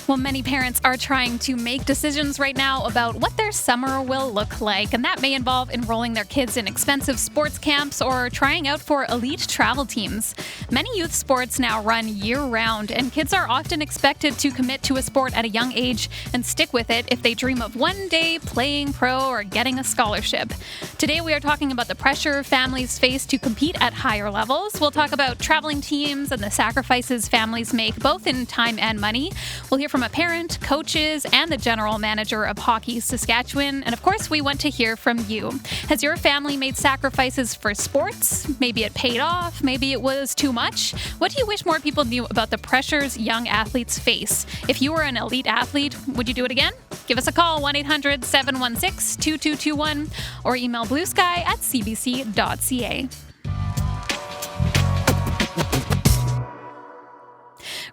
Well, many parents are trying to make decisions right now about what their summer will look like, and that may involve enrolling their kids in expensive sports camps or trying out for elite travel teams. Many youth sports now run year-round, and kids are often expected to commit to a sport at a young age and stick with it if they dream of one day playing pro or getting a scholarship. Today, we are talking about the pressure families face to compete at higher levels. We'll talk about traveling teams and the sacrifices families make, both in time and money. We'll hear from a parent, coaches, and the general manager of Hockey Saskatchewan. And of course, we want to hear from you. Has your family made sacrifices for sports? Maybe it paid off. Maybe it was too much. What do you wish more people knew about the pressures young athletes face? If you were an elite athlete, would you do it again? Give us a call, 1-800-716-2221, or email bluesky@cbc.ca.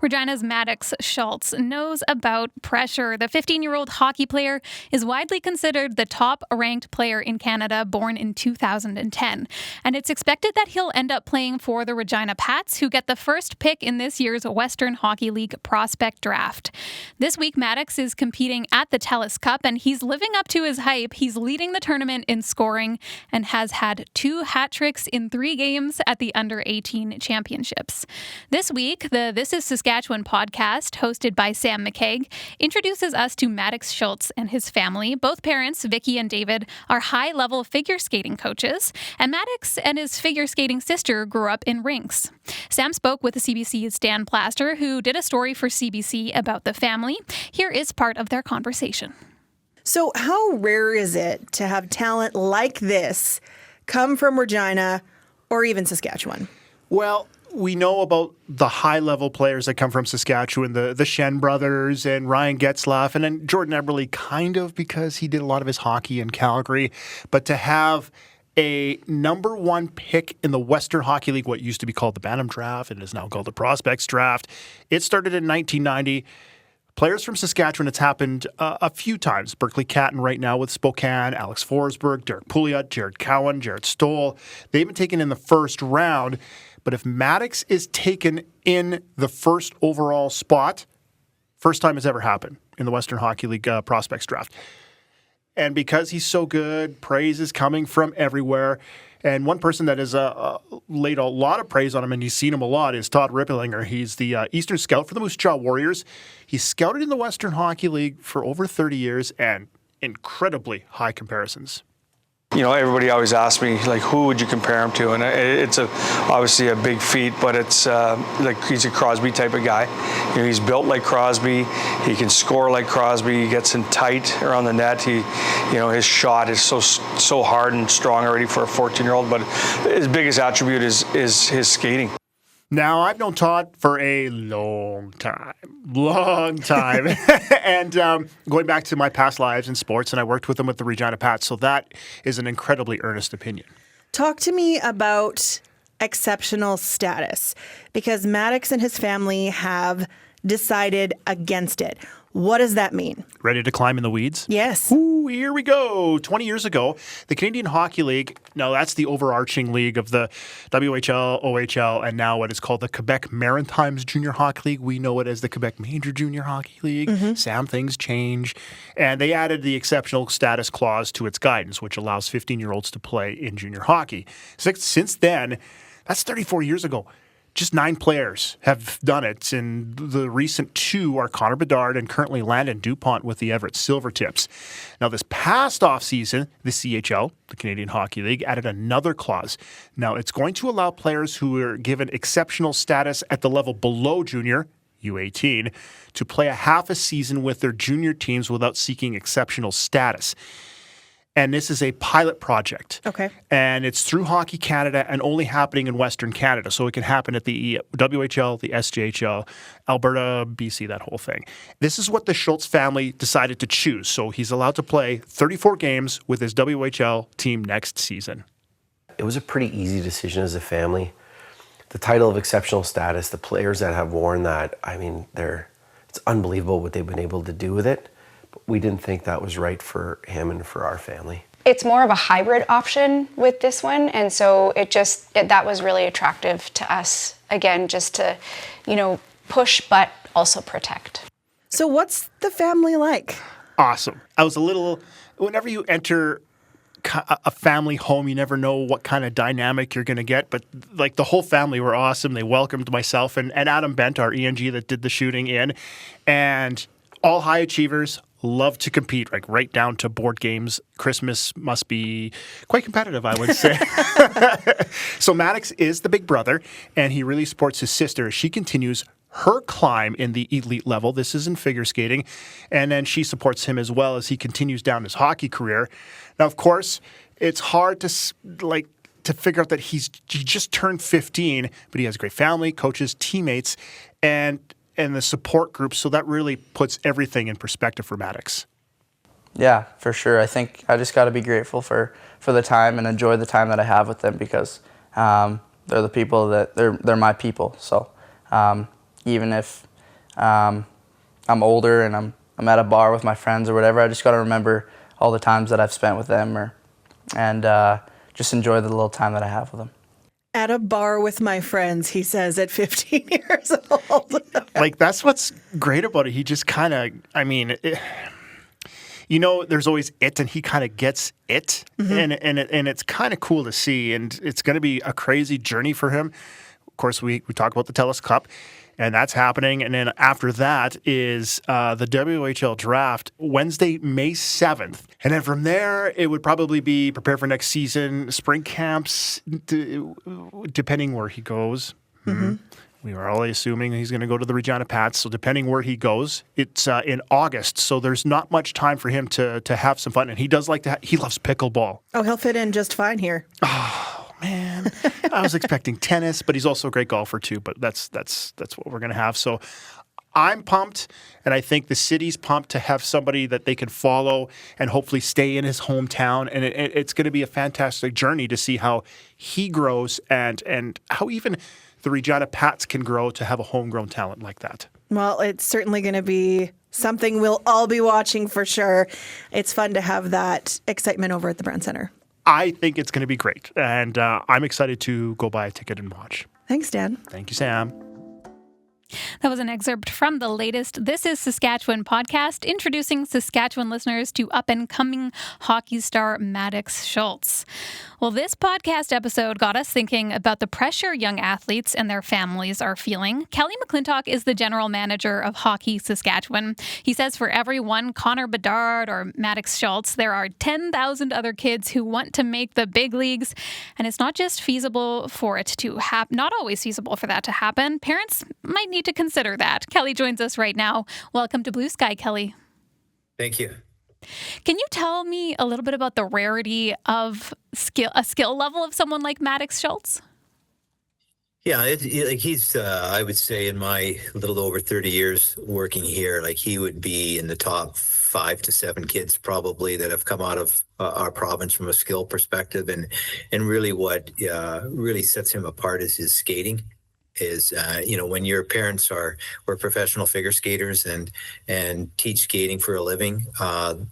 Regina's Maddox Schultz knows about pressure. The 15-year-old hockey player is widely considered the top-ranked player in Canada, born in 2010. And it's expected that he'll end up playing for the Regina Pats, who get the first pick in this year's Western Hockey League prospect draft. This week, Maddox is competing at the TELUS Cup, and he's living up to his hype. He's leading the tournament in scoring and has had 2 hat tricks in 3 games at the Under-18 Championships. This week, the This is Saskatchewan podcast, hosted by Sam McKaig, introduces us to Maddox Schultz and his family. Both parents, Vicky and David, are high-level figure skating coaches, and Maddox and his figure skating sister grew up in rinks. Sam spoke with CBC's Dan Plaster, who did a story for CBC about the family. Here is part of their conversation. So how rare is it to have talent like this come from Regina or even Saskatchewan? Well, we know about the high-level players that come from Saskatchewan, the Shen brothers and Ryan Getzlaff, and then Jordan Eberle, kind of, because he did a lot of his hockey in Calgary. But to have a number 1 pick in the Western Hockey League, what used to be called the Bantam Draft, it is now called the Prospects Draft. It started in 1990. Players from Saskatchewan, it's happened a few times. Berkeley Catton right now with Spokane, Alex Forsberg, Derek Pouliot, Jared Cowan, Jared Stoll. They've been taken in the first round. But if Maddox is taken in the first overall spot, first time it's ever happened in the Western Hockey League Prospects Draft. And because he's so good, praise is coming from everywhere. And one person that has laid a lot of praise on him, and you've seen him a lot, is Todd Ripplinger. He's the Eastern Scout for the Moose Jaw Warriors. He's scouted in the Western Hockey League for over 30 years and incredibly high comparisons. You know, everybody always asks me, like, who would you compare him to? And it's obviously a big feat, but it's like he's a Crosby type of guy. You know, he's built like Crosby. He can score like Crosby. He gets in tight around the net. His shot is so hard and strong already for a 14-year-old. But his biggest attribute is his skating. Now, I've known Todd for a long time. And going back to my past lives in sports, and I worked with him with the Regina Pats, so that is an incredibly earnest opinion. Talk to me about exceptional status, because Maddox and his family have decided against it. What does that mean? Ready to climb in the weeds? Yes. Ooh, here we go. 20 years ago, the Canadian Hockey League, now that's the overarching league of the WHL, OHL, and now what is called the Quebec Maritimes Junior Hockey League. We know it as the Quebec Major Junior Hockey League. Mm-hmm. Sam, things change. And they added the exceptional status clause to its guidance, which allows 15-year-olds to play in junior hockey. Since then, that's 34 years ago. Just 9 players have done it, and the recent 2 are Connor Bedard and currently Landon DuPont with the Everett Silvertips. Now, this past offseason, the CHL, the Canadian Hockey League, added another clause. Now, it's going to allow players who are given exceptional status at the level below junior, U18, to play a half a season with their junior teams without seeking exceptional status. And this is a pilot project. Okay. And it's through Hockey Canada and only happening in Western Canada. So it can happen at the WHL, the SJHL, Alberta, BC, that whole thing. This is what the Schultz family decided to choose. So he's allowed to play 34 games with his WHL team next season. It was a pretty easy decision as a family. The title of exceptional status, the players that have worn that, I mean, it's unbelievable what they've been able to do with it. We didn't think that was right for him and for our family. It's more of a hybrid option with this one, and so that was really attractive to us. Again, just to, push but also protect. So what's the family like? Awesome. Whenever you enter a family home, you never know what kind of dynamic you're going to get. But like the whole family were awesome. They welcomed myself and Adam Bent, our ENG that did the shooting in. And all high achievers, love to compete, like right down to board games. Christmas must be quite competitive, I would say. So Maddox is the big brother, and he really supports his sister as she continues her climb in the elite level. This is in figure skating. And then she supports him as well as he continues down his hockey career. Now, of course, it's hard to figure out that he just turned 15, but he has a great family, coaches, teammates, and the support group. So that really puts everything in perspective for Maddox. Yeah, for sure. I think I just got to be grateful for the time and enjoy the time that I have with them, because they're the people that they're my people. So even if I'm older and I'm at a bar with my friends or whatever, I just got to remember all the times that I've spent with them, and just enjoy the little time that I have with them. At a bar with my friends, he says at 15 years old. Like, that's what's great about it. He just kind of, there's always it, and he kind of gets it, and it's kind of cool to see, and it's going to be a crazy journey for him. Of course, we talk about the TELUS Cup, and that's happening, and then after that is the WHL draft, Wednesday, May 7th, and then from there, it would probably be prepare for next season, spring camps, depending where he goes. We were already assuming he's going to go to the Regina Pats, so depending where he goes, it's in August, so there's not much time for him to have some fun, and he does he loves pickleball. Oh, he'll fit in just fine here. Oh, man. I was expecting tennis, but he's also a great golfer too, but that's what we're going to have. So I'm pumped, and I think the city's pumped to have somebody that they can follow and hopefully stay in his hometown, and it's going to be a fantastic journey to see how he grows and how even the Regina Pats can grow to have a homegrown talent like that. Well, it's certainly going to be something we'll all be watching for sure. It's fun to have that excitement over at the Brown Center. I think it's going to be great, and I'm excited to go buy a ticket and watch. Thanks, Dan. Thank you, Sam. That was an excerpt from the latest This is Saskatchewan podcast, introducing Saskatchewan listeners to up-and-coming hockey star Maddox Schultz. Well, this podcast episode got us thinking about the pressure young athletes and their families are feeling. Kelly McClintock is the general manager of Hockey Saskatchewan. He says for every one Connor Bedard or Maddox Schultz, there are 10,000 other kids who want to make the big leagues. And it's not just feasible for it to happen, not always feasible for that to happen. Parents might need to consider that. Kelly joins us right now. Welcome to Blue Sky, Kelly. Thank you. Can you tell me a little bit about the rarity of a skill level of someone like Maddox Schultz? Yeah, he's, I would say in my little over 30 years working here, like he would be in the top 5 to 7 kids probably that have come out of our province from a skill perspective. And really what really sets him apart is his skating. Is when your parents were professional figure skaters and teach skating for a living,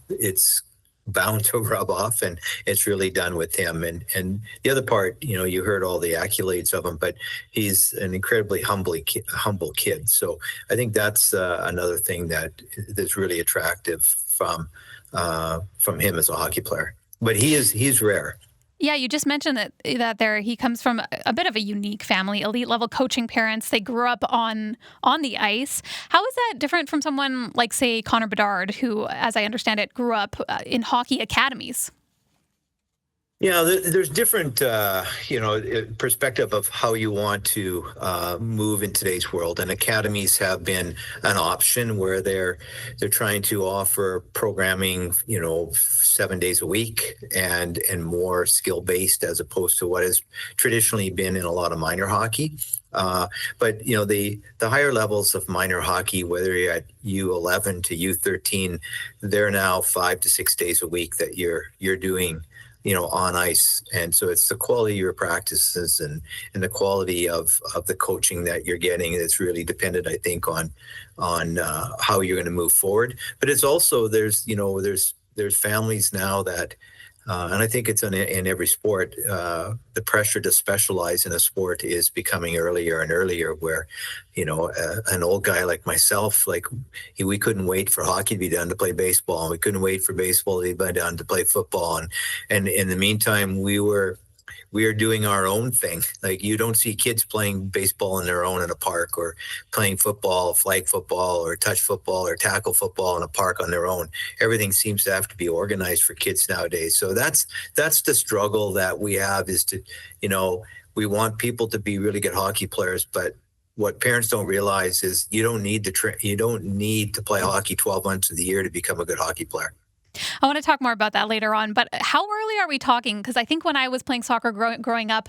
it's bound to rub off, and it's really done with him. And the other part, you heard all the accolades of him, but he's an incredibly humble kid. So I think that's another thing that's really attractive from him as a hockey player. But he's rare. Yeah, you just mentioned that he comes from a bit of a unique family, elite level coaching parents. They grew up on the ice. How is that different from someone like, say, Connor Bedard, who, as I understand it, grew up in hockey academies? Yeah, there's different, perspective of how you want to move in today's world, and academies have been an option where they're trying to offer programming, 7 days a week and more skill based as opposed to what has traditionally been in a lot of minor hockey. But the higher levels of minor hockey, whether you're at U11 to U13, they're now 5 to 6 days a week that you're doing on ice. And so it's the quality of your practices and the quality of the coaching that you're getting that's really dependent, I think, on how you're going to move forward. But it's also, there's families now that And I think it's in every sport. The pressure to specialize in a sport is becoming earlier and earlier, where, an old guy like myself, like we couldn't wait for hockey to be done to play baseball. And we couldn't wait for baseball to be done to play football. And in the meantime, we are doing our own thing. Like, you don't see kids playing baseball on their own in a park, or playing football, flag football, or touch football, or tackle football in a park on their own. Everything seems to have to be organized for kids nowadays. So that's the struggle that we have, is to, we want people to be really good hockey players, but what parents don't realize is you don't need to play hockey 12 months of the year to become a good hockey player. I want to talk more about that later on, but how early are we talking? Because I think when I was playing soccer growing up,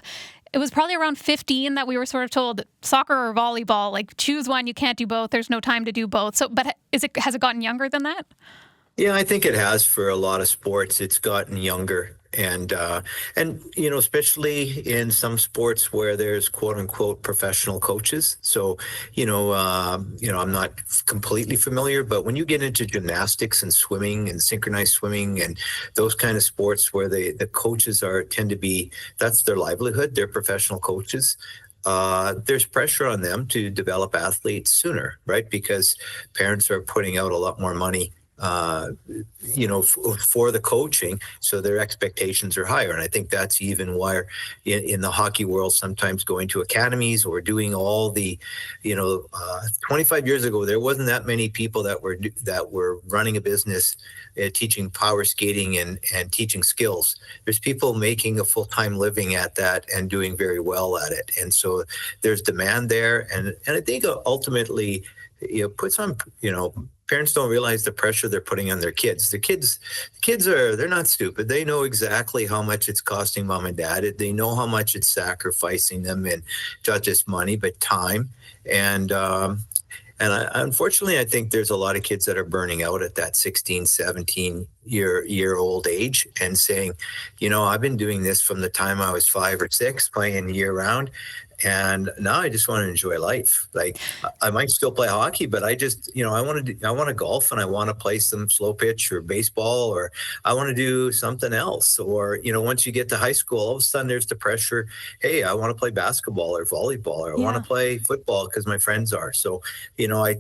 it was probably around 15 that we were sort of told soccer or volleyball, like choose one, you can't do both, there's no time to do both. So, but has it gotten younger than that? Yeah, I think it has. For a lot of sports, it's gotten younger. And especially in some sports where there's quote unquote professional coaches. So, I'm not completely familiar, but when you get into gymnastics and swimming and synchronized swimming and those kind of sports where the coaches tend to be, that's their livelihood, they're professional coaches. There's pressure on them to develop athletes sooner, right? Because parents are putting out a lot more money for the coaching, so their expectations are higher. And I think that's even why in the hockey world, sometimes going to academies or doing all the, 25 years ago, there wasn't that many people that were running a business, teaching power skating and teaching skills. There's people making a full-time living at that and doing very well at it. And so there's demand there. And I think ultimately, puts on, parents don't realize the pressure they're putting on their kids. The kids they're not stupid. They know exactly how much it's costing mom and dad. They know how much it's sacrificing them in not just money, but time. And unfortunately, I think there's a lot of kids that are burning out at that 16, 17 year old age and saying, I've been doing this from the time I was 5 or 6, playing year round. And now I just want to enjoy life. Like, I might still play hockey, but I just, I want to golf, and I want to play some slow pitch or baseball, or I want to do something else. Or, once you get to high school, all of a sudden there's the pressure. Hey, I want to play basketball or volleyball, or I want to play football because my friends are. So, I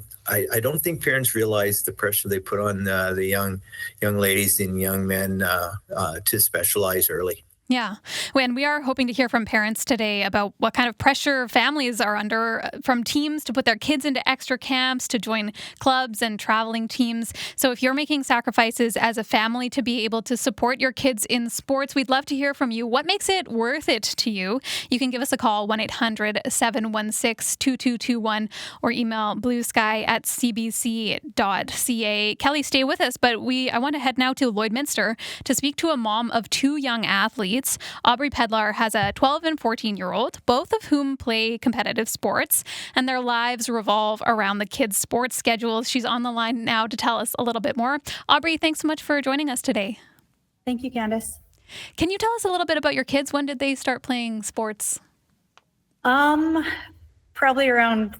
don't think parents realize the pressure they put on the young ladies and young men to specialize early. Yeah. And we are hoping to hear from parents today about what kind of pressure families are under from teams to put their kids into extra camps, to join clubs and traveling teams. So if you're making sacrifices as a family to be able to support your kids in sports, we'd love to hear from you. What makes it worth it to you? You can give us a call, 1-800-716-2221, or email bluesky@cbc.ca. Kelly, stay with us, but I want to head now to Lloydminster to speak to a mom of 2 young athletes. Aubrey Pedlar has a 12 and 14-year-old, both of whom play competitive sports, and their lives revolve around the kids' sports schedules. She's on the line now to tell us a little bit more. Aubrey, thanks so much for joining us today. Thank you, Candace. Can you tell us a little bit about your kids? When did they start playing sports? Probably around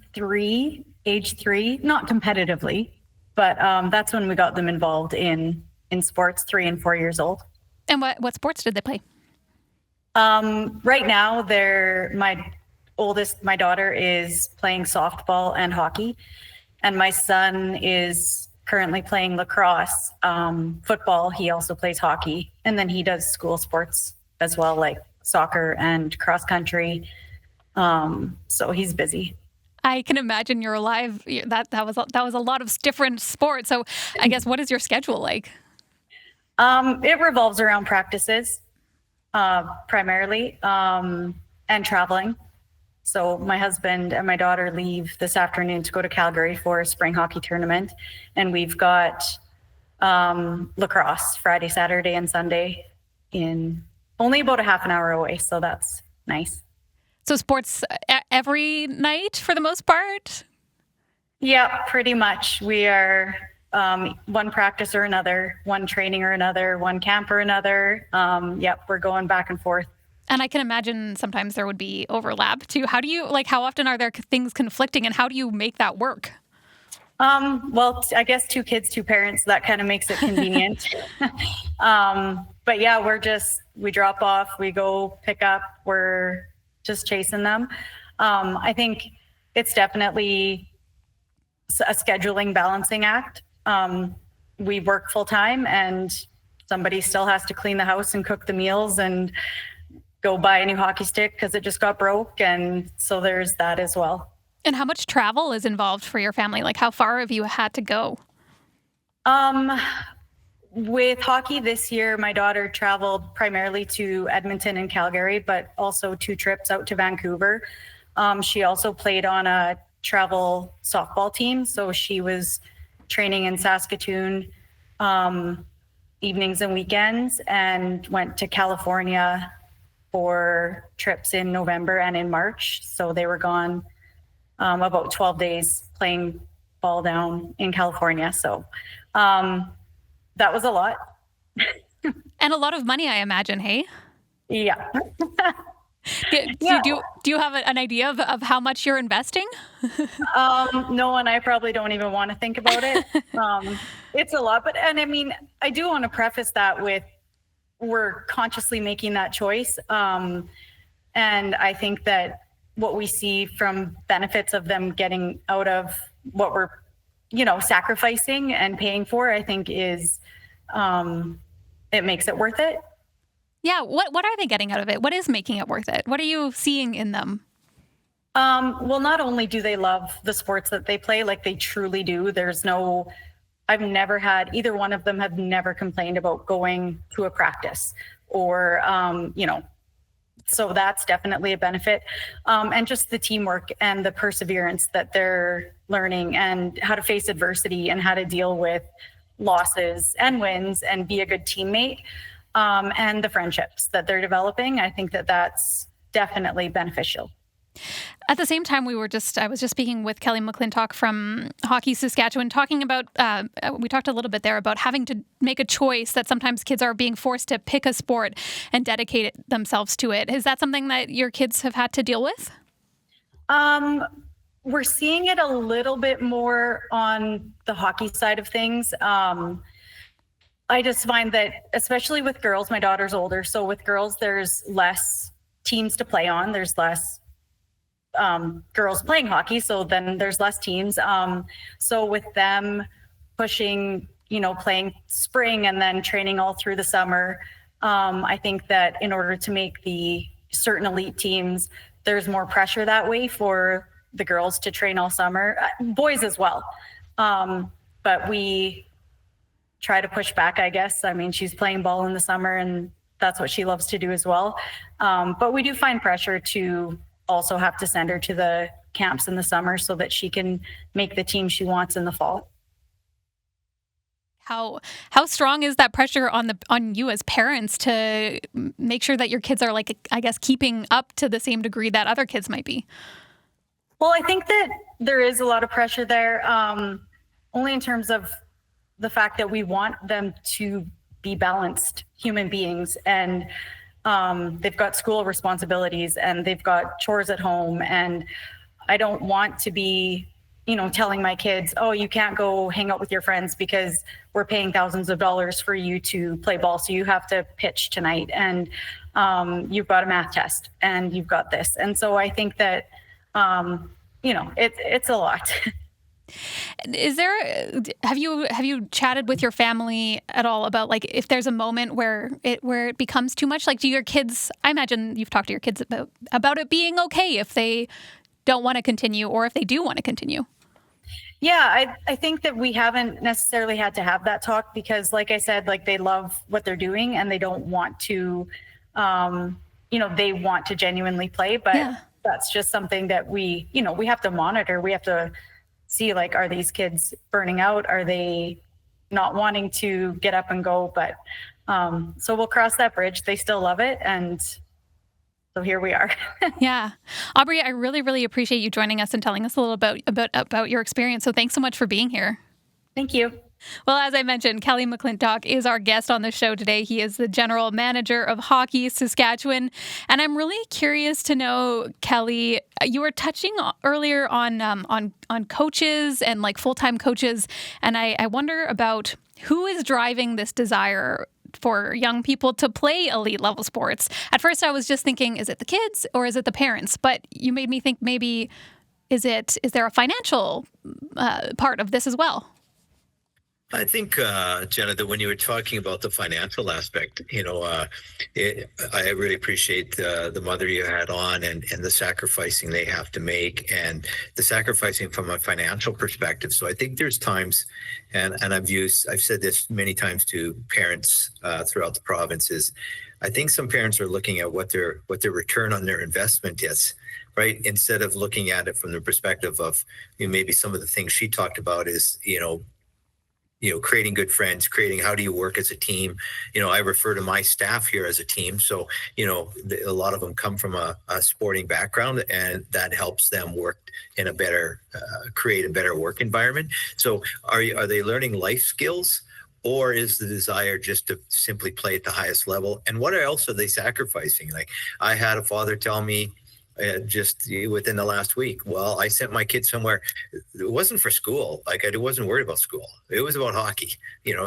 age 3, not competitively, but that's when we got them involved in sports, 3 and 4 years old. And what sports did they play? Right now, my daughter is playing softball and hockey, and my son is currently playing lacrosse, football. He also plays hockey, and then he does school sports as well, like soccer and cross country. So he's busy. I can imagine you're alive. That was a lot of different sports. So I guess, what is your schedule like? It revolves around practices, primarily, and traveling. So my husband and my daughter leave this afternoon to go to Calgary for a spring hockey tournament. And we've got lacrosse Friday, Saturday, and Sunday in only about a half an hour away. So that's nice. So sports every night for the most part? Yeah, pretty much. We are one practice or another, one training or another, one camp or another. We're going back and forth. And I can imagine sometimes there would be overlap too. How often are there things conflicting, and how do you make that work? Well, I guess 2 kids, 2 parents, that kind of makes it convenient. but yeah, we drop off, we go pick up, we're just chasing them. I think it's definitely a scheduling balancing act. We work full time and somebody still has to clean the house and cook the meals and go buy a new hockey stick because it just got broke. And so there's that as well. And how much travel is involved for your family? Like, how far have you had to go? With hockey this year, my daughter traveled primarily to Edmonton and Calgary, but also 2 trips out to Vancouver. She also played on a travel softball team, so she was training in Saskatchewan evenings and weekends, and went to California for trips in November and in March. So they were gone about 12 days playing ball down in California. So that was a lot. And a lot of money, I imagine, hey? Yeah. Do you have an idea of how much you're investing? No, and I probably don't even want to think about it. It's a lot, and I mean, I do want to preface that with we're consciously making that choice. And I think that what we see from benefits of them getting out of what we're, sacrificing and paying for, I think is, it makes it worth it. Yeah. What are they getting out of it? What is making it worth it? What are you seeing in them? Well, not only do they love the sports that they play, like they truly do. I've never had, either one of them have never complained about going to a practice or, so that's definitely a benefit. And just the teamwork and the perseverance that they're learning and how to face adversity and how to deal with losses and wins and be a good teammate. And the friendships that they're developing. I think that that's definitely beneficial. At the same time, I was just speaking with Kelly McClintock from Hockey Saskatchewan, talking about, we talked a little bit there about having to make a choice, that sometimes kids are being forced to pick a sport and dedicate themselves to it. Is that something that your kids have had to deal with? We're seeing it a little bit more on the hockey side of things. I just find that, especially with girls, my daughter's older, so with girls, there's less teams to play on. There's less girls playing hockey, so then there's less teams. So with them pushing, playing spring and then training all through the summer, I think that in order to make the certain elite teams, there's more pressure that way for the girls to train all summer, boys as well. But we try to push back, I guess. I mean, she's playing ball in the summer and that's what she loves to do as well. But we do find pressure to also have to send her to the camps in the summer so that she can make the team she wants in the fall. How strong is that pressure on you as parents to make sure that your kids are, like, I guess, keeping up to the same degree that other kids might be? Well, I think that there is a lot of pressure there, only in terms of the fact that we want them to be balanced human beings, and they've got school responsibilities and they've got chores at home, and I don't want to be, telling my kids, oh, you can't go hang out with your friends because we're paying thousands of dollars for you to play ball, so you have to pitch tonight, and you've got a math test and you've got this. And so I think that it's a lot. Have you chatted with your family at all about, like, if there's a moment where it becomes too much? Like, do your kids, I imagine you've talked to your kids about it being okay if they don't want to continue or if they do want to continue? Yeah, I think that we haven't necessarily had to have that talk because, like I said, like, they love what they're doing and they don't want to, they want to genuinely play, but that's just something that we have to monitor. We have to see, like, are these kids burning out? Are they not wanting to get up and go? But so we'll cross that bridge. They still love it. And so here we are. Yeah. Aubrey, I really, really appreciate you joining us and telling us a little about your experience. So thanks so much for being here. Thank you. Well, as I mentioned, Kelly McClintock is our guest on the show today. He is the general manager of Hockey Saskatchewan. And I'm really curious to know, Kelly, you were touching earlier on coaches and, like, full-time coaches. And I wonder about who is driving this desire for young people to play elite level sports? At first, I was just thinking, is it the kids or is it the parents? But you made me think maybe is there a financial part of this as well? I think, Jenna, that when you were talking about the financial aspect, I really appreciate the mother you had on and the sacrificing they have to make and the sacrificing from a financial perspective. So I think there's times, and I've said this many times to parents throughout the provinces. I think some parents are looking at what their return on their investment is, right? Instead of looking at it from the perspective of maybe some of the things she talked about is, creating good friends, how do you work as a team? I refer to my staff here as a team. So, a lot of them come from a sporting background, and that helps them work in create a better work environment. So are they learning life skills? Or is the desire just to simply play at the highest level? And what else are they sacrificing? Like I had a father tell me, just within the last week, well, I sent my kid somewhere. It wasn't for school. Like I wasn't worried about school. It was about hockey,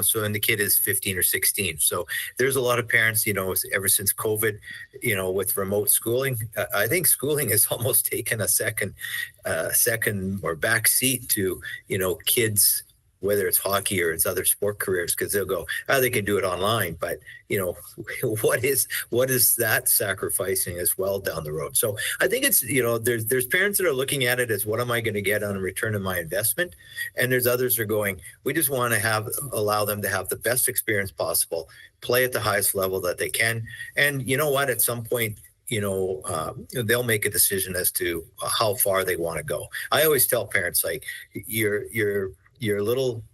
so, and the kid is 15 or 16. So there's a lot of parents, ever since COVID, with remote schooling, I think schooling has almost taken a second or back seat to, kids, whether it's hockey or it's other sport careers, because they'll go, they can do it online. But, what is that sacrificing as well down the road? So I think it's, there's parents that are looking at it as what am I going to get on a return of my investment? And there's others that are going, we just want to allow them to have the best experience possible, play at the highest level that they can. And you know what, at some point, they'll make a decision as to how far they want to go. I always tell parents, like, your little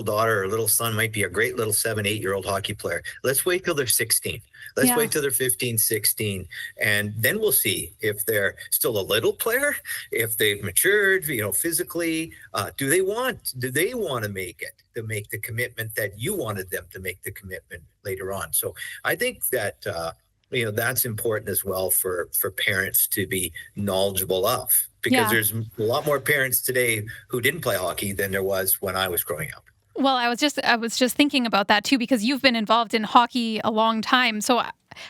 daughter or little son might be a great little 7-8-year-old hockey player. Let's wait till they're 16. Let's wait till they're 15, 16. And then we'll see if they're still a little player, if they've matured, physically. Do they want to make it, to make the commitment that you wanted them to make the commitment later on? So I think that, that's important as well for parents to be knowledgeable of. Because there's a lot more parents today who didn't play hockey than there was when I was growing up. Well, I was just thinking about that too, because you've been involved in hockey a long time. So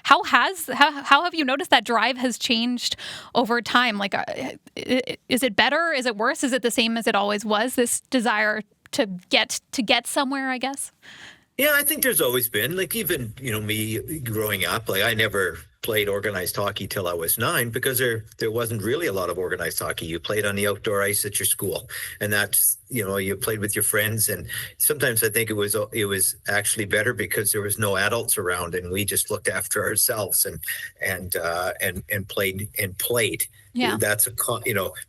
how have you noticed that drive has changed over time? Like, is it better? Is it worse? Is it the same as it always was? This desire to get somewhere, I guess. Yeah, I think there's always been, like, even, me growing up, like I never played organized hockey till I was 9 because there wasn't really a lot of organized hockey. You played on the outdoor ice at your school, and that's, you played with your friends. And sometimes I think it was actually better because there was no adults around and we just looked after ourselves and played. Yeah. That's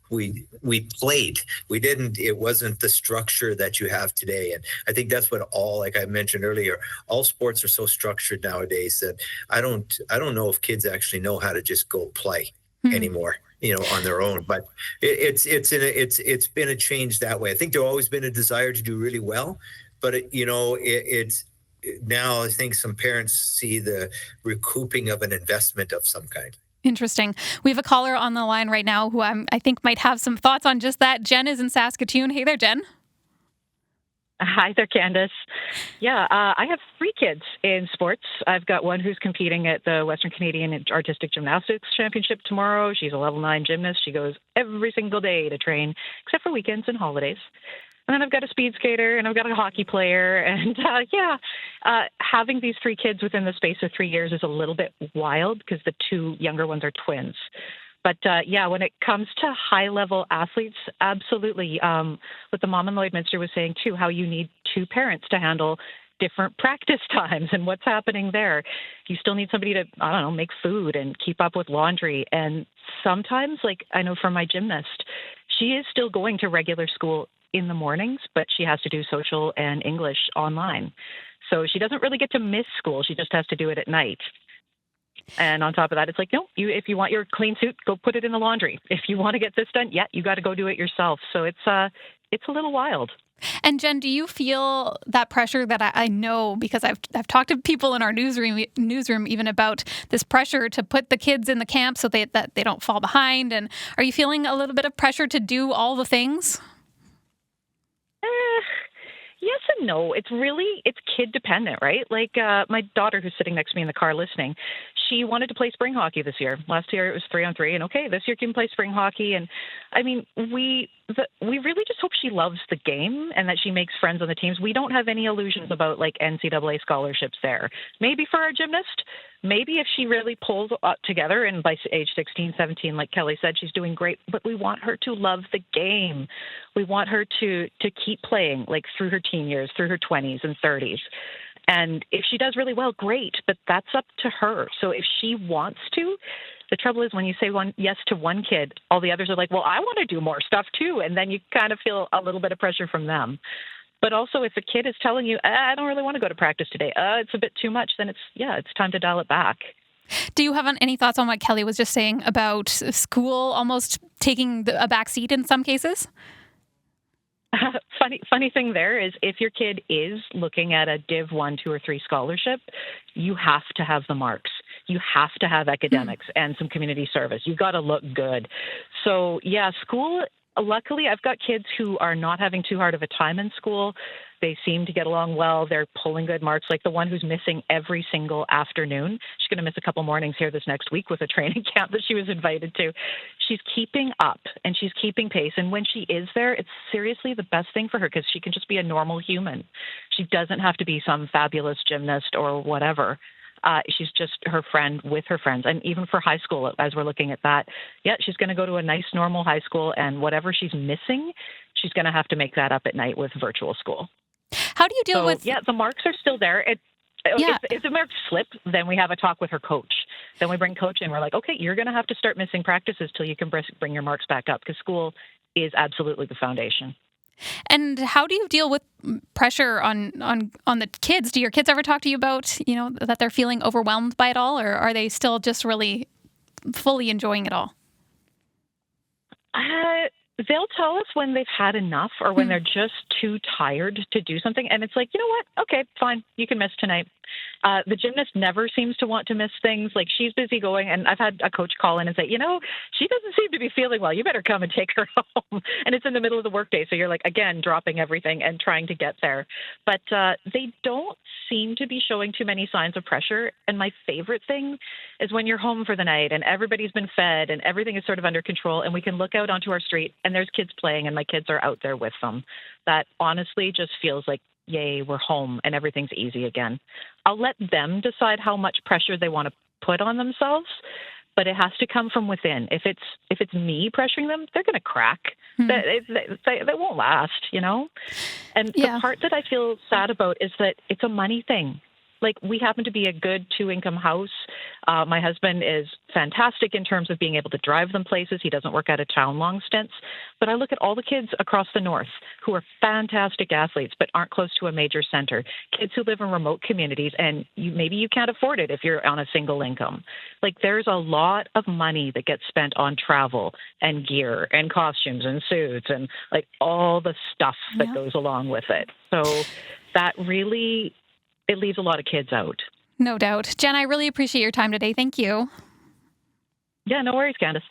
we played. We didn't, it wasn't the structure that you have today. And I think that's what like I mentioned earlier, all sports are so structured nowadays that I don't know if kids actually know how to just go play anymore, on their own. But it's been a change that way. I think there's always been a desire to do really well, but it's now I think some parents see the recouping of an investment of some kind. Interesting. We have a caller on the line right now who I think might have some thoughts on just that. Jen is in Saskatoon. Hey there, Jen. Hi there, Candace. Yeah, I have 3 kids in sports. I've got one who's competing at the Western Canadian Artistic Gymnastics Championship tomorrow. She's a level 9 gymnast. She goes every single day to train, except for weekends and holidays. And then I've got a speed skater and I've got a hockey player. And having these 3 kids within the space of 3 years is a little bit wild because the 2 younger ones are twins. But when it comes to high-level athletes, absolutely. What the mom in Lloydminster was saying, too, how you need 2 parents to handle different practice times and what's happening there. You still need somebody to, make food and keep up with laundry. And sometimes, like I know from my gymnast, she is still going to regular school in the mornings, but she has to do social and English online. So she doesn't really get to miss school. She just has to do it at night. And on top of that, it's like, no, if you want your clean suit, go put it in the laundry. If you want to get this done, you got to go do it yourself. So it's a little wild. And Jen, do you feel that pressure that I know, because I've talked to people in our newsroom even about this pressure to put the kids in the camp so that they don't fall behind? And are you feeling a little bit of pressure to do all the things? Yes and know. It's kid dependent, right? Like my daughter who's sitting next to me in the car listening, she wanted to play spring hockey this year. Last year it was 3-on-3, and okay, this year you can play spring hockey. And I mean, we really just hope she loves the game and that she makes friends on the teams. We don't have any illusions about like NCAA scholarships there. Maybe for our gymnast, maybe if she really pulls together and by age 16, 17, like Kelly said, she's doing great, but we want her to love the game. We want her to keep playing like through her teen years, through her 20s and 30s. And if she does really well, great, but that's up to her. So if she wants to, the trouble is when you say yes to one kid, all the others are like, well, I want to do more stuff too. And then you kind of feel a little bit of pressure from them. But also if a kid is telling you, I don't really want to go to practice today, it's a bit too much, then it's time to dial it back. Do you have any thoughts on what Kelly was just saying about school almost taking a back seat in some cases? Funny thing there is if your kid is looking at a Div 1, 2, or 3 scholarship, you have to have the marks. You have to have academics and some community service. You got to look good. So yeah, school, luckily I've got kids who are not having too hard of a time in school. They seem to get along well. They're pulling good marks. Like the one who's missing every single afternoon. She's going to miss a couple mornings here this next week with a training camp that she was invited to. She's keeping up and she's keeping pace. And when she is there, it's seriously the best thing for her because she can just be a normal human. She doesn't have to be some fabulous gymnast or whatever. She's just her friend with her friends. And even for high school, as we're looking at that, she's going to go to a nice, normal high school. And whatever she's missing, she's going to have to make that up at night with virtual school. How do you deal with... Yeah, the marks are still there. If the marks slip, then we have a talk with her coach. Then we bring coach in. We're like, okay, you're going to have to start missing practices till you can bring your marks back up because school is absolutely the foundation. And how do you deal with pressure on the kids? Do your kids ever talk to you about, that they're feeling overwhelmed by it all, or are they still just really fully enjoying it all? They'll tell us when they've had enough or when they're just too tired to do something. And it's like, you know what? Okay, fine. You can miss tonight. The gymnast never seems to want to miss things. Like she's busy going, and I've had a coach call in and say, she doesn't seem to be feeling well. You better come and take her home. And it's in the middle of the workday. So you're like, again, dropping everything and trying to get there. But they don't seem to be showing too many signs of pressure. And my favorite thing is when you're home for the night and everybody's been fed and everything is sort of under control and we can look out onto our street and there's kids playing and my kids are out there with them. That honestly just feels like, yay, we're home and everything's easy again. I'll let them decide how much pressure they want to put on themselves, but it has to come from within. If it's me pressuring them, they're going to crack. They won't last, And the part that I feel sad about is that it's a money thing. Like we happen to be a good 2-income house. My husband is fantastic in terms of being able to drive them places. He doesn't work out of town long stints. But I look at all the kids across the north who are fantastic athletes but aren't close to a major center. Kids who live in remote communities and maybe you can't afford it if you're on a single income. Like there's a lot of money that gets spent on travel and gear and costumes and suits and like all the stuff that goes along with it. So that really... it leaves a lot of kids out. No doubt. Jen, I really appreciate your time today. Thank you. Yeah, no worries, Candace.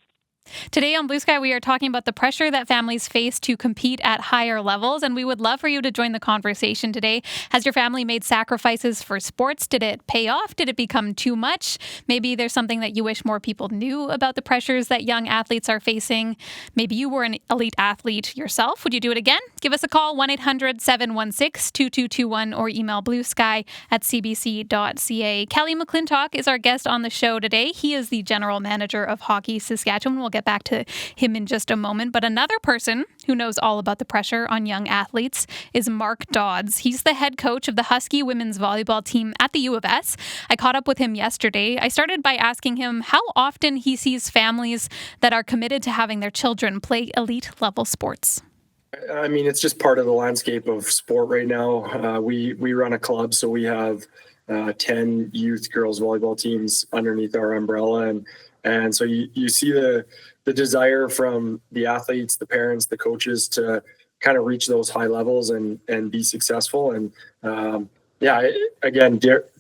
Today on Blue Sky, we are talking about the pressure that families face to compete at higher levels, and we would love for you to join the conversation today. Has your family made sacrifices for sports? Did it pay off? Did it become too much? Maybe there's something that you wish more people knew about the pressures that young athletes are facing. Maybe you were an elite athlete yourself. Would you do it again? Give us a call, 1-800-716-2221, or email bluesky@cbc.ca. Kelly McClintock is our guest on the show today. He is the general manager of Hockey Saskatchewan. We'll get back to him in just a moment. But another person who knows all about the pressure on young athletes is Mark Dodds. He's the head coach of the Husky women's volleyball team at the U of S. I caught up with him yesterday. I started by asking him how often he sees families that are committed to having their children play elite level sports. I mean, it's just part of the landscape of sport right now. We run a club, so we have 10 youth girls volleyball teams underneath our umbrella, and so you see the desire from the athletes, the parents, the coaches to kind of reach those high levels and be successful. And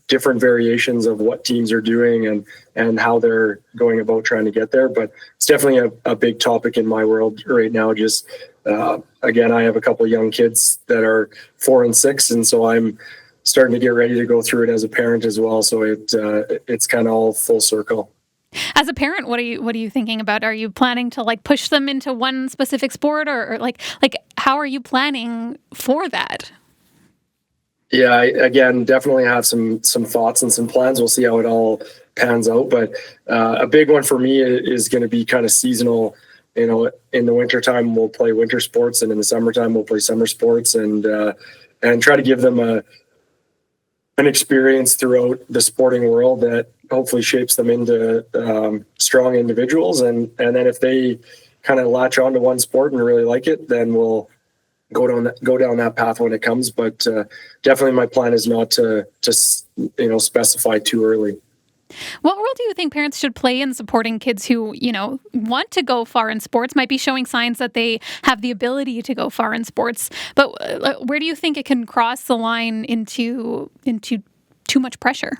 different variations of what teams are doing and how they're going about trying to get there. But it's definitely a big topic in my world right now, just again, I have a couple of young kids that are 4 and 6, and so I'm starting to get ready to go through it as a parent as well. So it's kind of all full circle. As a parent, what are you thinking about? Are you planning to like push them into one specific sport, or like how are you planning for that? Yeah, I, again, definitely have some thoughts and some plans. We'll see how it all pans out. But a big one for me is going to be kind of seasonal. You know, in the wintertime, we'll play winter sports, and in the summertime, we'll play summer sports, and try to give them an experience throughout the sporting world that hopefully shapes them into strong individuals. And then if they kind of latch on to one sport and really like it, then we'll go down that path when it comes. But definitely my plan is not to just, specify too early. What role do you think parents should play in supporting kids who, want to go far in sports, might be showing signs that they have the ability to go far in sports, but where do you think it can cross the line into too much pressure?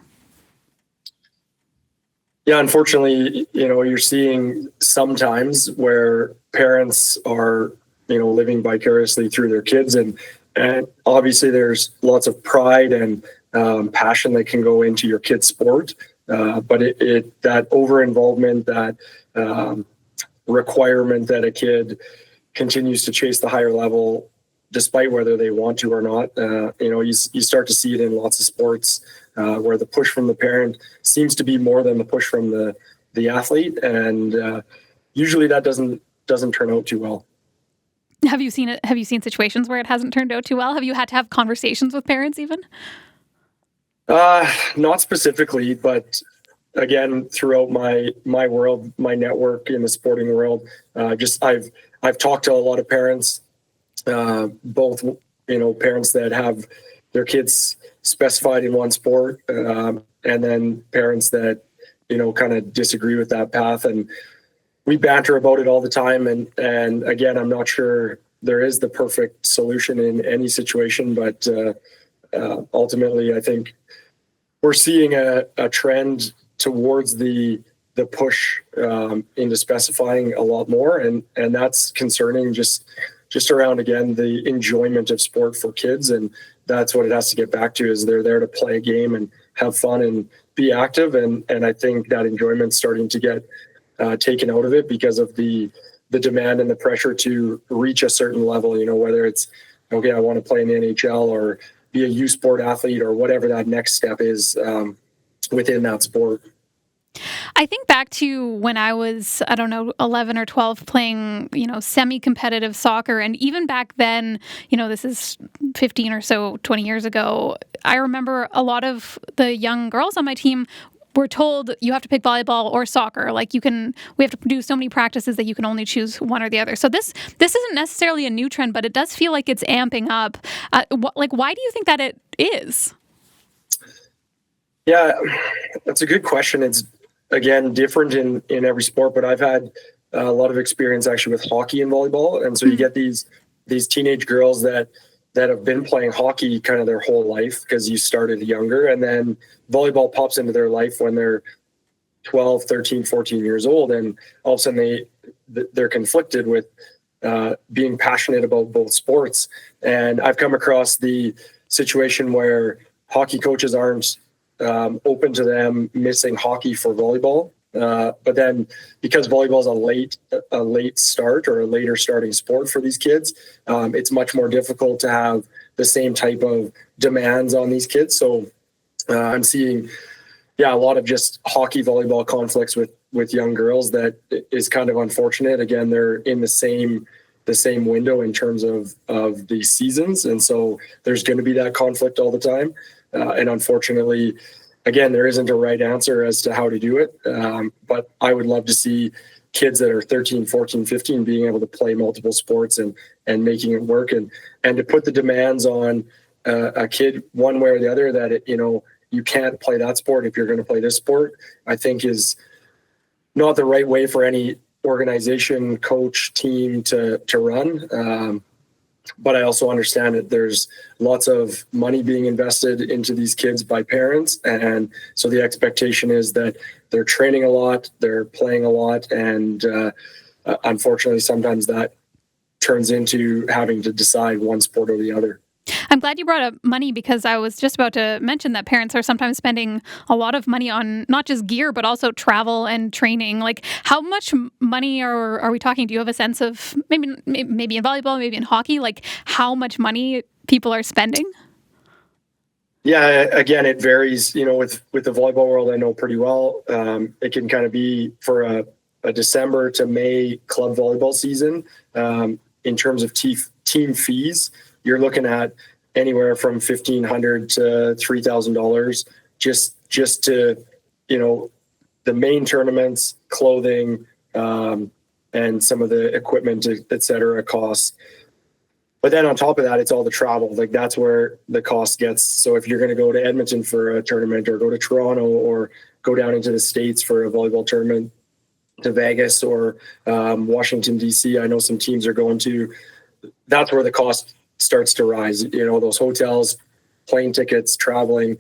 Yeah, unfortunately, you're seeing sometimes where parents are, living vicariously through their kids, and obviously there's lots of pride and passion that can go into your kid's sport. But that over involvement, that requirement that a kid continues to chase the higher level, despite whether they want to or not, you start to see it in lots of sports where the push from the parent seems to be more than the push from the athlete, and usually that doesn't turn out too well. Have you seen it? Have you seen situations where it hasn't turned out too well? Have you had to have conversations with parents even? Not specifically, but again, throughout my world, my network in the sporting world, I've talked to a lot of parents, both parents that have their kids specified in one sport, and then parents that kind of disagree with that path, and we banter about it all the time. And again, I'm not sure there is the perfect solution in any situation, but ultimately, I think we're seeing a trend towards the push into specifying a lot more, and that's concerning. Just around, again, the enjoyment of sport for kids, and that's what it has to get back to. Is they're there to play a game and have fun and be active, and I think that enjoyment's starting to get taken out of it because of the demand and the pressure to reach a certain level. Whether it's okay, I want to play in the NHL or be a U Sport athlete or whatever that next step is within that sport. I think back to when I was, 11 or 12 playing, semi-competitive soccer. And even back then, this is 15 or so, 20 years ago, I remember a lot of the young girls on my team were told you have to pick volleyball or soccer. Like we have to do so many practices that you can only choose one or the other. So this isn't necessarily a new trend, but it does feel like it's amping up. Why do you think that it is? Yeah, that's a good question. It's, again, different in every sport, but I've had a lot of experience actually with hockey and volleyball. And so you get these teenage girls that have been playing hockey kind of their whole life because you started younger, and then volleyball pops into their life when they're 12, 13, 14 years old, and all of a sudden they're conflicted with being passionate about both sports. And I've come across the situation where hockey coaches aren't open to them missing hockey for volleyball. But then because volleyball is a late start or a later starting sport for these kids, it's much more difficult to have the same type of demands on these kids. So I'm seeing, a lot of just hockey volleyball conflicts with young girls that is kind of unfortunate. Again, they're in the same window in terms of the seasons, and so there's going to be that conflict all the time. And unfortunately, again, there isn't a right answer as to how to do it. But I would love to see kids that are 13, 14, 15 being able to play multiple sports and making it work, and to put the demands on a kid one way or the other that you can't play that sport if you're going to play this sport, I think is not the right way for any organization, coach, team to run. But I also understand that there's lots of money being invested into these kids by parents. And so the expectation is that they're training a lot, they're playing a lot. And unfortunately, sometimes that turns into having to decide one sport or the other. I'm glad you brought up money, because I was just about to mention that parents are sometimes spending a lot of money on not just gear, but also travel and training. Like, how much money are we talking? Do you have a sense of, maybe in volleyball, maybe in hockey, like how much money people are spending? Yeah, again, it varies. With the volleyball world, I know pretty well. It can kind of be for a December to May club volleyball season. In terms of team fees, you're looking at anywhere from $1,500 to $3,000 just to, the main tournaments, clothing, and some of the equipment, et cetera, costs. But then on top of that, it's all the travel. Like, that's where the cost gets. So if you're going to go to Edmonton for a tournament, or go to Toronto, or go down into the States for a volleyball tournament, to Vegas or Washington, D.C., I know some teams are going to, that's where the cost starts to rise. Those hotels, plane tickets, traveling,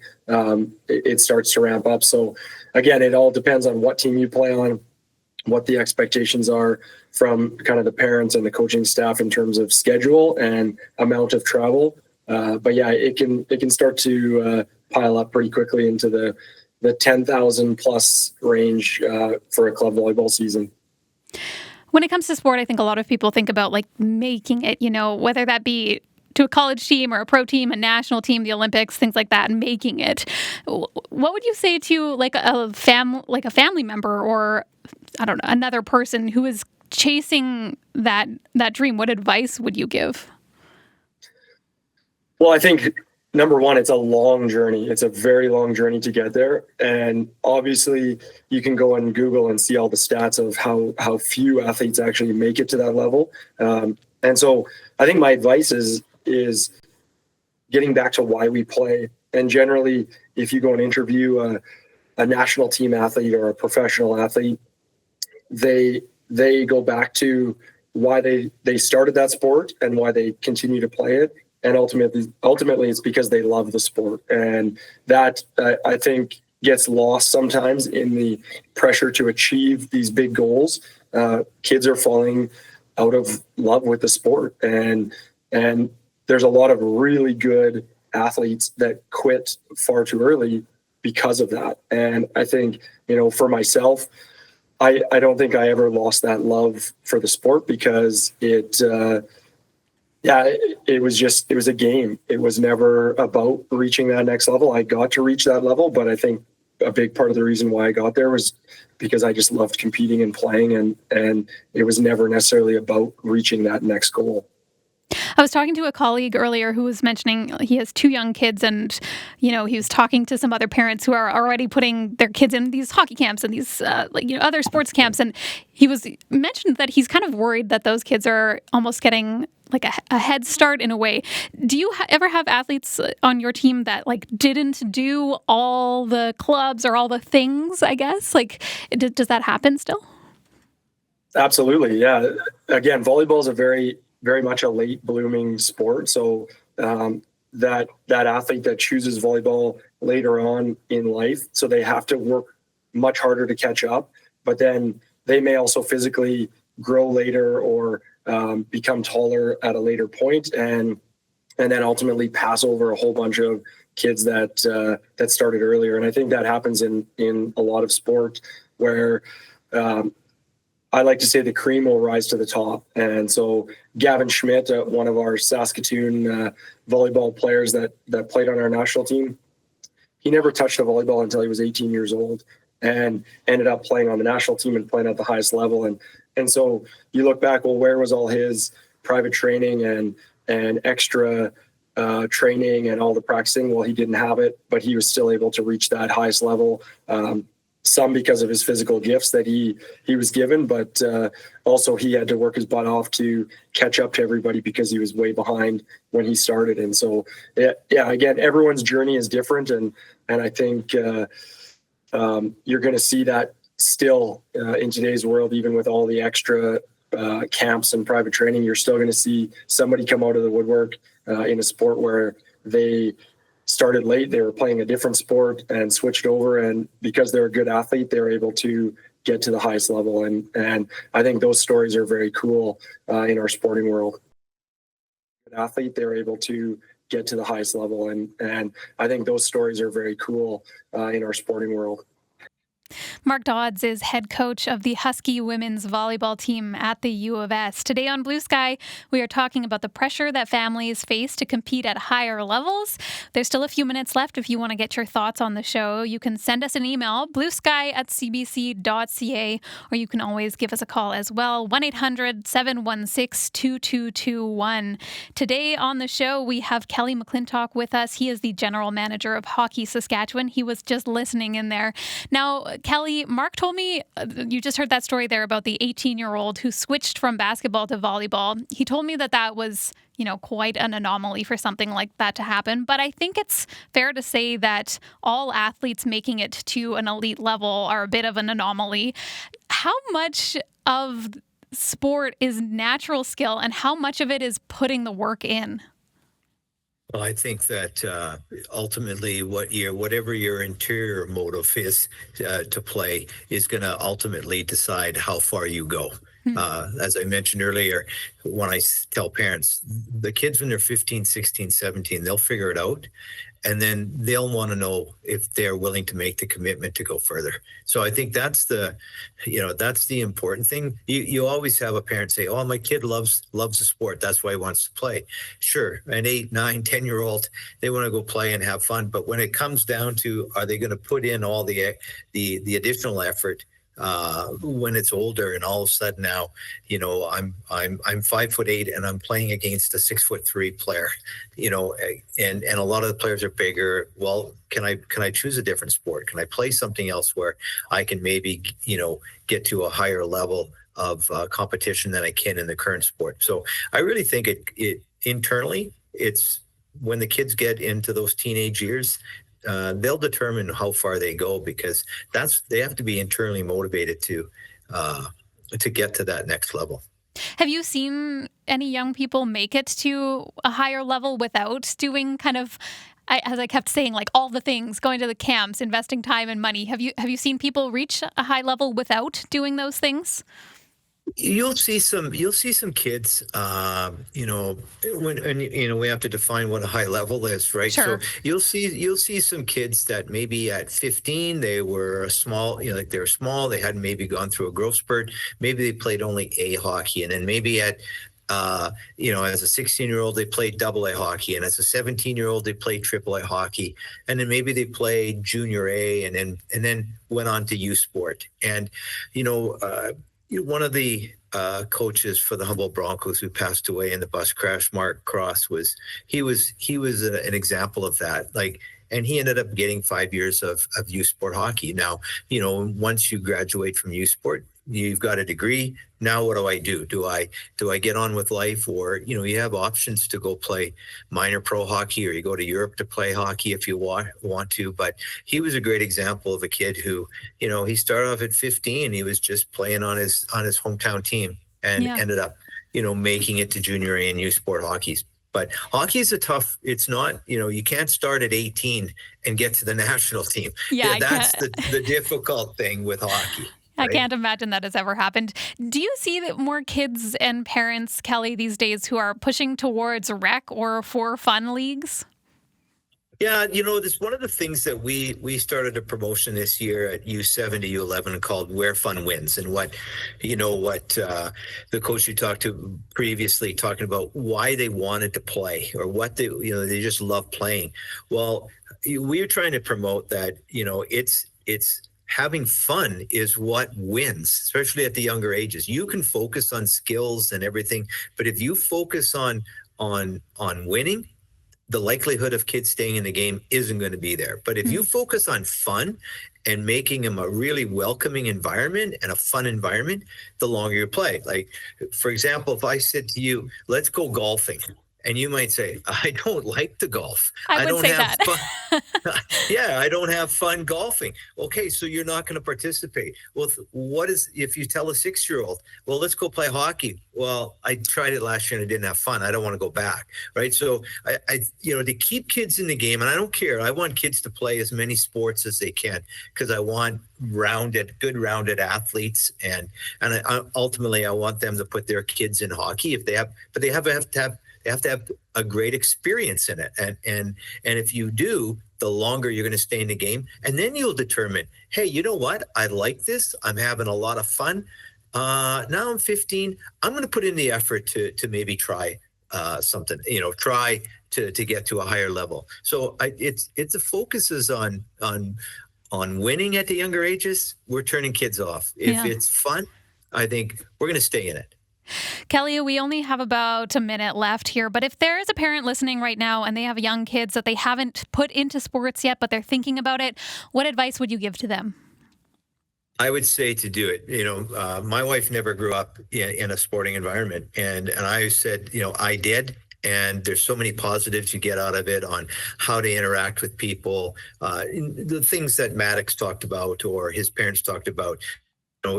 it starts to ramp up. So again, it all depends on what team you play on, what the expectations are from kind of the parents and the coaching staff in terms of schedule and amount of travel. But yeah, it can start to pile up pretty quickly into the 10,000 plus range for a club volleyball season. When it comes to sport, I think a lot of people think about like making it, whether that be to a college team or a pro team, a national team, the Olympics, things like that, and making it. What would you say to like a family member, or I don't know, another person who is chasing that dream? What advice would you give? Well, I think number one, it's a long journey. It's a very long journey to get there. And obviously you can go on Google and see all the stats of how few athletes actually make it to that level. And so I think my advice is getting back to why we play. And generally, if you go and interview a national team athlete or a professional athlete, they go back to why they started that sport and why they continue to play it. And ultimately, it's because they love the sport. And that, I think, gets lost sometimes in the pressure to achieve these big goals. Kids are falling out of love with the sport. And there's a lot of really good athletes that quit far too early because of that. And I think, for myself, I don't think I ever lost that love for the sport, because it was a game. It was never about reaching that next level. I got to reach that level, but I think a big part of the reason why I got there was because I just loved competing and playing, and it was never necessarily about reaching that next goal. I was talking to a colleague earlier who was mentioning he has 2 young kids, and he was talking to some other parents who are already putting their kids in these hockey camps and these other sports camps, and he was mentioned that he's kind of worried that those kids are almost getting like a head start in a way. Do you ever have athletes on your team that like didn't do all the clubs or all the things, I guess? Like, does that happen still? Absolutely. Yeah. Again, volleyball is a very, very much a late blooming sport. So that athlete that chooses volleyball later on in life, so they have to work much harder to catch up, but then they may also physically grow later or become taller at a later point, and then ultimately pass over a whole bunch of kids that started earlier. And I think that happens in a lot of sport where I like to say the cream will rise to the top. And so Gavin Schmidt, one of our Saskatoon volleyball players that played on our national team, he never touched a volleyball until he was 18 years old, and ended up playing on the national team and playing at the highest level. And so you look back, well, where was all his private training and extra training and all the practicing? Well, he didn't have it, but he was still able to reach that highest level. Some because of his physical gifts that he was given, but also he had to work his butt off to catch up to everybody because he was way behind when he started. And so, yeah, again, everyone's journey is different. And I think you're going to see that still in today's world, even with all the extra camps and private training, you're still going to see somebody come out of the woodwork in a sport where they started late, they were playing a different sport and switched over, and because they're a good athlete, they're able to get to the highest level. And I think those stories are very cool in our sporting world. An athlete, they're able to get to the highest level. And I think those stories are very cool in our sporting world. Mark Dodds is head coach of the Husky women's volleyball team at the U of S. Today on Blue Sky, we are talking about the pressure that families face to compete at higher levels. There's still a few minutes left if you want to get your thoughts on the show. You can send us an email, bluesky@cbc.ca, or you can always give us a call as well, 1-800-716-2221. Today on the show, we have Kelly McClintock with us. He is the general manager of Hockey Saskatchewan. He was just listening in there. Now, Kelly, Mark told me, you just heard that story there about the 18-year-old who switched from basketball to volleyball. He told me that was, quite an anomaly for something like that to happen. But I think it's fair to say that all athletes making it to an elite level are a bit of an anomaly. How much of sport is natural skill and how much of it is putting the work in? Well, I think that ultimately, whatever your interior motive is to play is going to ultimately decide how far you go. As I mentioned earlier, when I tell parents, the kids when they're 15, 16, 17, they'll figure it out. And then they'll want to know if they're willing to make the commitment to go further. So I think that's the important thing. You always have a parent say, "Oh, my kid loves the sport. That's why he wants to play." Sure, an 8, 9, 10-year-old, they want to go play and have fun. But when it comes down to, are they going to put in all the additional effort? When it's older and all of a sudden now, I'm 5'8" and I'm playing against a 6'3" player, and a lot of the players are bigger. Well, can I choose a different sport? Can I play something else where I can maybe, get to a higher level of competition than I can in the current sport? So I really think it internally, it's when the kids get into those teenage years, they'll determine how far they go, because they have to be internally motivated to get to that next level. Have you seen any young people make it to a higher level without doing kind of, as I kept saying, like all the things, going to the camps, investing time and money? Have you seen people reach a high level without doing those things? You'll see some kids, we have to define what a high level is, right? Sure. So you'll see some kids that maybe at 15, they were small, they were small, they hadn't maybe gone through a growth spurt. Maybe they played only A hockey. And then maybe at, as a 16-year-old, they played AA hockey. And as a 17-year-old, they played AAA hockey. And then maybe they played junior A and then went on to U Sport. And, one of the coaches for the Humboldt Broncos who passed away in the bus crash, Mark Cross, was an example of that. And he ended up getting 5 years of U Sport hockey. Now, once you graduate from U Sport, you've got a degree. Now what do I do? Do I get on with life, or you have options to go play minor pro hockey, or you go to Europe to play hockey if you want to. But he was a great example of a kid who, he started off at 15. He was just playing on his hometown team and ended up, making it to junior A and U Sport hockey. But hockey is it's not, you can't start at 18 and get to the national team. Yeah, that's the difficult thing with hockey. I can't imagine that has ever happened. Do you see that more kids and parents, Kelly, these days who are pushing towards rec or for fun leagues? Yeah, this one of the things that we started a promotion this year at U7 to U11 called Where Fun Wins. And what the coach you talked to previously, talking about why they wanted to play, or what they just love playing. Well, we're trying to promote that, it's having fun is what wins, especially at the younger ages. You can focus on skills and everything, but if you focus on winning, the likelihood of kids staying in the game isn't going to be there. But if you focus on fun and making them a really welcoming environment and a fun environment, the longer you play. Like, for example, if I said to you, let's go golfing, And you might say, I don't like the golf. I would don't say have that. fun. Yeah, I don't have fun golfing. Okay, so you're not going to participate. Well, what is, if you tell a 6-year-old, well, let's go play hockey. Well, I tried it last year and I didn't have fun. I don't want to go back. Right. So to keep kids in the game, and I don't care. I want kids to play as many sports as they can because I want good rounded athletes. And ultimately I want them to put their kids in hockey if they have, but they have to have a great experience in it. And if you do, the longer you're going to stay in the game. And then you'll determine, hey, you know what? I like this. I'm having a lot of fun. Now I'm 15. I'm going to put in the effort to maybe try something, try to get to a higher level. So it's the focus is on winning at the younger ages. We're turning kids off. If it's fun, I think we're going to stay in it. Kelly, we only have about a minute left here, but if there is a parent listening right now and they have young kids that they haven't put into sports yet, but they're thinking about it, what advice would you give to them? I would say to do it. My wife never grew up in a sporting environment, and I said, I did. And there's so many positives you get out of it on how to interact with people, the things that Maddox talked about or his parents talked about.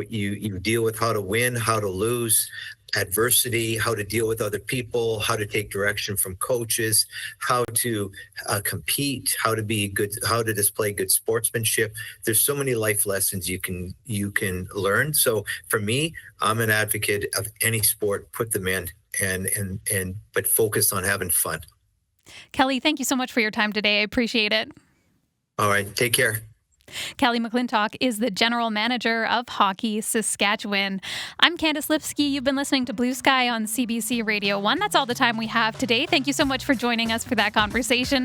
You deal with how to win, how to lose, adversity, how to deal with other people, how to take direction from coaches, how to compete, how to be good, how to display good sportsmanship. There's so many life lessons you can learn. So for me, I'm an advocate of any sport. Put them in but focus on having fun. Kelly, thank you so much for your time today. I appreciate it. All right, take care. Kelly McClintock is the general manager of Hockey Saskatchewan. I'm Candace Lipsky. You've been listening to Blue Sky on CBC Radio 1. That's all the time we have today. Thank you so much for joining us for that conversation.